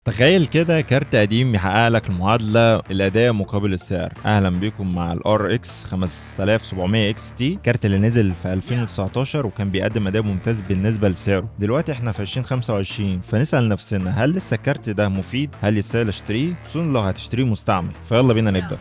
تخيل كده كارت قديم يحقق لك المعادلة الأداء مقابل السعر. أهلا بكم مع ال RX 5700 XT، كارت اللي نزل في 2019 وكان بيقدم أداء ممتاز بالنسبة لسعره. دلوقتي احنا في 2025، فنسأل نفسنا هل لسه الكارت ده مفيد؟ هل يستاهل اشتريه؟ خصوصا لو هتشتريه مستعمل. فيلا بينا نبدأ. I'm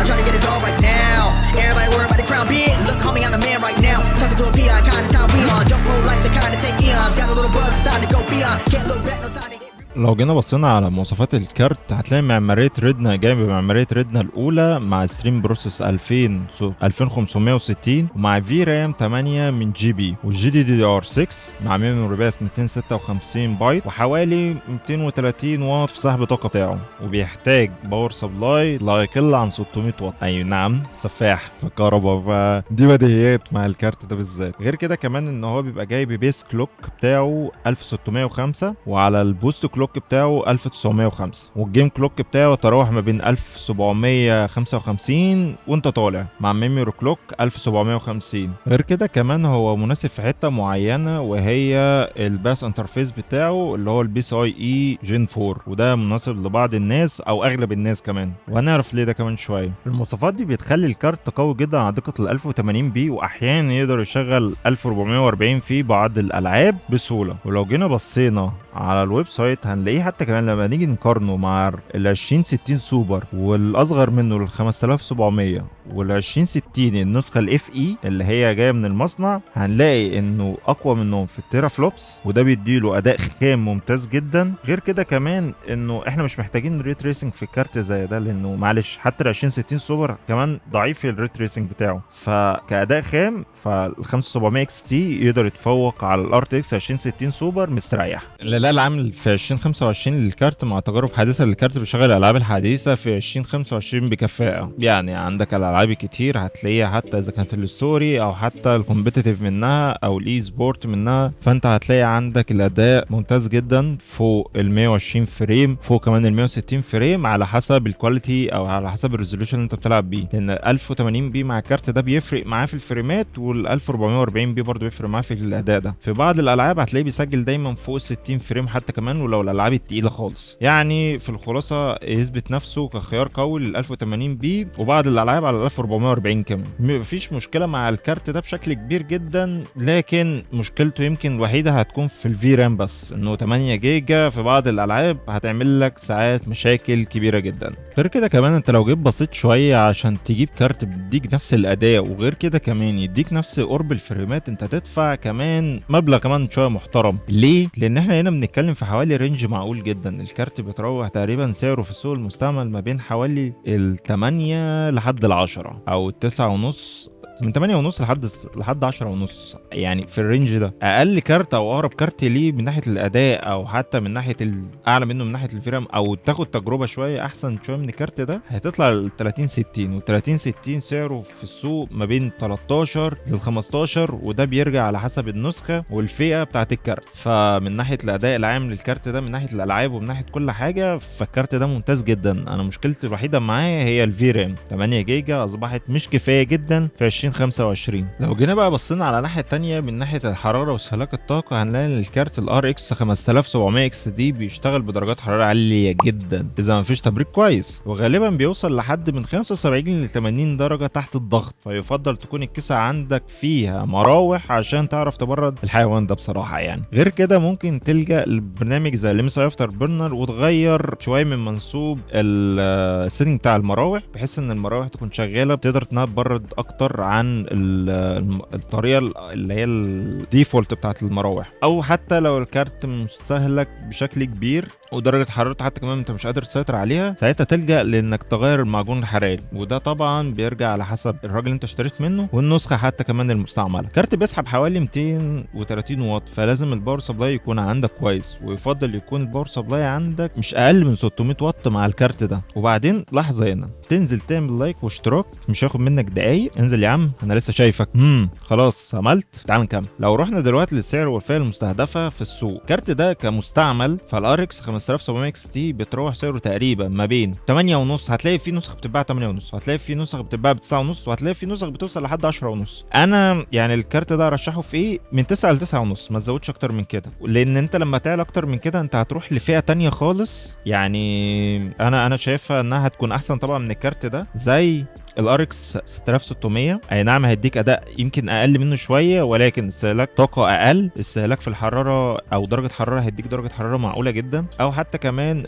trying to get it all right now. Everybody worried about the crown big. Look, homie, I'm the man right now. Talking to a PI, kind of time we on. Don't roll like the kind of take eons. Got a little buzz, it's time to go beyond. Can't look back, no time to hit. لو جينا بصينا على مواصفات الكارت هتلاقي معمارية ريدنا جاية بمعمارية ريدنا الأولى مع ستريم بروسيس 2560 ومع في رام 8 من جي بي والجي دي دي ار 6 مع ميموري باس 256 بايت وحوالي 230 واط في سحب الطاقة بتاعه، وبيحتاج باور سبلاي لا يقل عن 600 واط. أي نعم، سفاح في الكهرباء، فدي بديهيات مع الكارت ده بالذات. غير كده كمان ان هو بيبقى جاي ببيس كلوك بتاعه 1605 وعلى البوست كلوك بتاعه 1905، والجيم كلوك بتاعه تراوح ما بين 1755 وانت طالع مع ميموري كلوك 1750. غير كده كمان هو مناسب في حته معينه وهي الباس انترفيس بتاعه اللي هو البي سي اي جين 4، وده مناسب لبعض الناس او اغلب الناس كمان، وهنعرف ليه ده كمان شويه. المواصفات دي بتخلي الكارت قوي جدا على دقه ال 1080 بي، واحيانا يقدر يشغل 1440 في بعض الالعاب بسهوله. ولو جينا بصينا على الويب سايت هنلاقيه حتى كمان لما نيجي نقارنه مع ال 2060 سوبر والاصغر منه ال 5700 وال 2060 النسخه الاف اي اللي هي جايه من المصنع، هنلاقي انه اقوى منهم في التيرا فلوبس، وده بيديله اداء خام ممتاز جدا. غير كده كمان انه احنا مش محتاجين ري تريسنج في كارت زي ده، لانه معلش حتى ال 2060 سوبر كمان ضعيف الري تريسنج بتاعه، فكاداء خام فال 5700 اكس تي يقدر يتفوق على الار تي اكس 2060 سوبر مستريح. لا العامل في 2025 للكارت مع تجارب حديثه للكارت بيشغل الالعاب الحديثه في 2025 بكفاءه. يعني عندك الالعاب كتير هتلاقيها، حتى اذا كانت الستوري او حتى الكومبيتيتيف منها او الاي سبورت منها، فانت هتلاقي عندك الاداء ممتاز جدا فوق ال 120 فريم، فوق كمان ال 160 فريم على حسب الكواليتي او على حسب الريزولوشن اللي انت بتلعب بيه، لان 1080 بي مع الكارت ده بيفرق معاه في الفريمات، وال 1440 بي برضه بيفرق معاه في الاداء ده. في بعض الالعاب هتلاقيه بيسجل دايما فوق 60 فريم حتى كمان، ولو الالعاب التقيله خالص. يعني في الخلاصه يثبت نفسه كخيار قوي لل 1080 بي، وبعض الالعاب على ال 1440 كمان. مفيش مشكله مع الكارت ده بشكل كبير جدا، لكن مشكلته يمكن الوحيده هتكون في الفي رام بس، انه 8 جيجا في بعض الالعاب هتعمل لك ساعات مشاكل كبيره جدا. غير كده كمان انت لو جيت بسيط شويه عشان تجيب كارت بيديك نفس الاداء وغير كده كمان يديك نفس قرب الفريمات، انت تدفع كمان مبلغ كمان شويه محترم. ليه؟ لان احنا هنا بنتكلم في حوالي رينج معقول جدا. الكارت بيتراوح تقريبا سعره في السوق المستعمل ما بين حوالي ال 8 لحد ال 10 او ال 9 ونص، من 8 ونص لحد 10 ونص، يعني في الرينج ده. اقل كارت او اقرب كارت ليه من ناحيه الاداء او حتى من ناحيه الاعلى منه من ناحيه الفريم، او تاخد تجربه شويه احسن شويه من الكارت ده، هتطلع ال 3060. وال 3060 سعره في السوق ما بين 13 لل 15، وده بيرجع على حسب النسخه والفئه بتاعه الكارت. فمن ناحيه الاداء العام للكارت ده، من ناحيه الالعاب ومن ناحيه كل حاجه، فالكارت ده ممتاز جدا. انا مشكلتي الوحيده معاه هي الفي رام 8 جيجا اصبحت مش كفايه جدا في 2025. لو جينا بقى بصينا على الناحيه الثانيه من ناحيه الحراره واستهلاك الطاقه، هنلاقي ان الكارت الار اكس 5700 اكس دي بيشتغل بدرجات حراره عاليه جدا اذا ما فيش تبريد كويس، وغالبا بيوصل لحد من 75 ل 80 درجه تحت الضغط. فيفضل تكون الكيسه عندك فيها مراوح عشان تعرف تبرد الحيوان ده بصراحه. يعني غير كده ممكن تلجا لبرنامج زي لمسا افتر برنر وتغير شويه من منسوب السيتنج بتاع المراوح، بحيث ان المراوح تكون شغاله بتقدر انها تبرد اكتر عن الطريقه اللي هي الديفولت بتاعت المراوح. او حتى لو الكارت مستهلك بشكل كبير ودرجه حرارته حتى كمان انت مش قادر تسيطر عليها، ساعتها تلجا لانك تغير المعجون الحراري، وده طبعا بيرجع على حسب الراجل اللي انت اشتريت منه والنسخه حتى كمان المستعمله. كارت بيسحب حوالي 230 واط، فلازم الباور سبلاي يكون عندك كويس، ويفضل يكون الباور سبلاي عندك مش اقل من 600 واط مع الكارت ده. وبعدين لحظه هنا تنزل تعمل لايك واشتراك، مش هياخد منك دقايق. انزل يا عم، انا لسه شايفك. خلاص عملت. تعال نكمل. لو رحنا دلوقتي للسعر والفئه المستهدفه في السوق، الكارت ده كمستعمل فالار اكس 5700 اكس تي بتروح سعره تقريبا ما بين 8 ونص، هتلاقي في نسخ بتتباع 8 ونص، هتلاقي في نسخ بتتباع ب 9 ونص، وهتلاقي في نسخ بتوصل لحد 10 ونص. انا يعني الكارت ده ارشحه في ايه من 9 ل 9 ونص، ما تزودش اكتر من كده، لان انت لما تعلى اكتر من كده انت هتروح لفئه تانية خالص. يعني انا شايفها انها هتكون احسن طبعا من الكارت ده، زي الاركس 6600. اي نعم هيديك اداء يمكن اقل منه شويه، ولكن استهلاك طاقه اقل، استهلاك في الحراره او درجه حراره هيديك درجه حراره معقوله جدا، او حتى كمان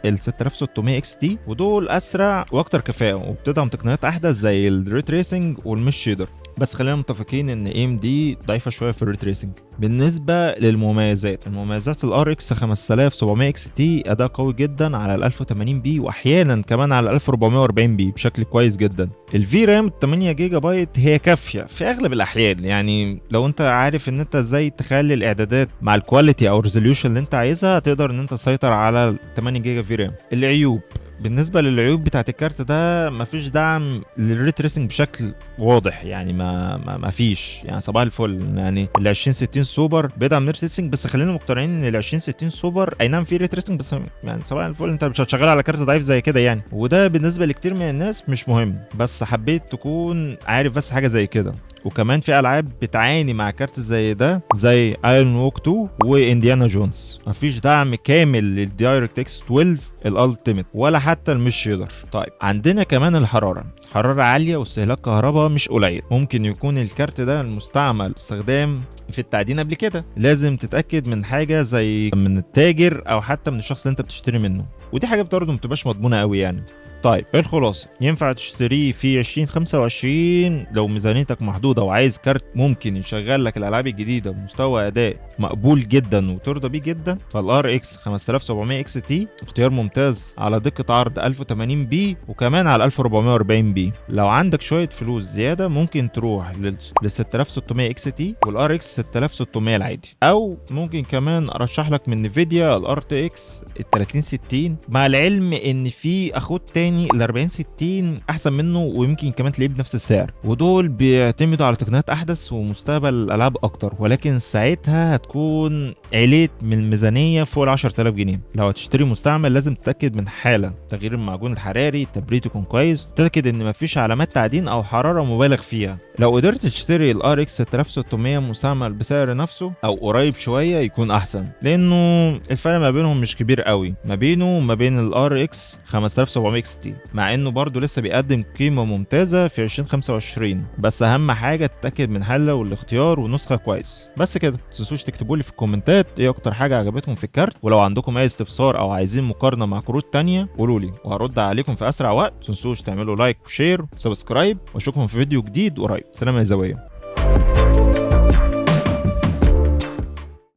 ال 6600 اكس تي، ودول اسرع واكتر كفاءه وبتدعم تقنيات احدث زي الري تريسنج والمش شيدر. بس خلينا متفقين ان ام دي ضعيفه شويه في الري تريسنج. بالنسبه للمميزات، المميزات الار اكس 5700 اكس تي اداء قوي جدا على ال 1080 بي، واحيانا كمان على ال 1440 بي بشكل كويس جدا. الفي رام 8 جيجا بايت هي كافيه في اغلب الاحيان، يعني لو انت عارف ان انت ازاي تخلي الاعدادات مع الكواليتي او الريزوليوشن اللي انت عايزها، تقدر ان انت تسيطر على 8 جيجا في رام. العيوب، بالنسبه للعيوب بتاعت الكارت ده مفيش دعم للري تريسنج بشكل واضح، يعني ما فيش، يعني صباح الفل. يعني ال 2060 سوبر بيدعم ري تريسنج، بس خلينا مقتنعين ان ال 2060 سوبر اي نعم في ري تريسنج، بس يعني صباح الفل انت مش هتشغل على كارت ضعيف زي كده يعني، وده بالنسبه لكتير من الناس مش مهم، بس حبيت تكون عارف بس حاجه زي كده. وكمان في العاب بتعاني مع كارت زي ده، زي ايرون ووك 2 وانديانا جونز، مفيش دعم كامل للدايركت اكس 12 الالتيميت ولا حتى المش يقدر. طيب عندنا كمان الحراره، حراره عاليه واستهلاك كهرباء مش قليل. ممكن يكون الكارت ده المستعمل استخدام في التعدين قبل كده، لازم تتاكد من حاجه زي من التاجر او حتى من الشخص اللي انت بتشتري منه، ودي حاجه برضه ما بتبقاش مضمونه قوي يعني. طيب ايه الخلاصه؟ ينفع تشتريه في 2025 لو ميزانيتك محدوده وعايز كارت ممكن يشغل لك الالعاب الجديده بمستوى اداء مقبول جدا وترضى بيه جدا، فالار اكس 5700 اكس تي اختيار ممتاز على دقه عرض 1080 بي وكمان على 1440 بي. لو عندك شويه فلوس زياده ممكن تروح لل 6600 اكس تي والار اكس 6600 العادي، او ممكن كمان ارشح لك من نفيديا الار تي اكس ال 3060، مع العلم ان في اخوات تاني ال 4060 احسن منه ويمكن كمان تلاقيه بنفس السعر، ودول بيعتمدوا على تقنيات احدث ومستقبل الالعاب اكتر، ولكن ساعتها هتكون عليت من الميزانيه فوق ال 10000 جنيه. لو هتشتري مستعمل لازم تتاكد من حاله تغيير المعجون الحراري، التبريد يكون كويس، تتاكد ان مفيش علامات تعدين او حراره مبالغ فيها. لو قدرت تشتري الار اكس 3600 مستعمل بسعر نفسه او قريب شويه يكون احسن، لانه الفرق ما بينهم مش كبير قوي ما بينه وما بين الار اكس 5700 اكس تي، مع انه برضه لسه بيقدم قيمه ممتازه في 2025. بس اهم حاجه تتاكد من حله والاختيار ونسخه كويس. بس كده، متنسوش تكتبوا لي في الكومنتات ايه اكتر حاجه عجبتكم في الكارت، ولو عندكم اي استفسار او عايزين مقارنه مع كروت تانية قولوا لي وهرد عليكم في اسرع وقت. متنسوش تعملوا لايك وشير وسبسكرايب، واشوفكم في فيديو جديد قريب. سلام يا زوايا.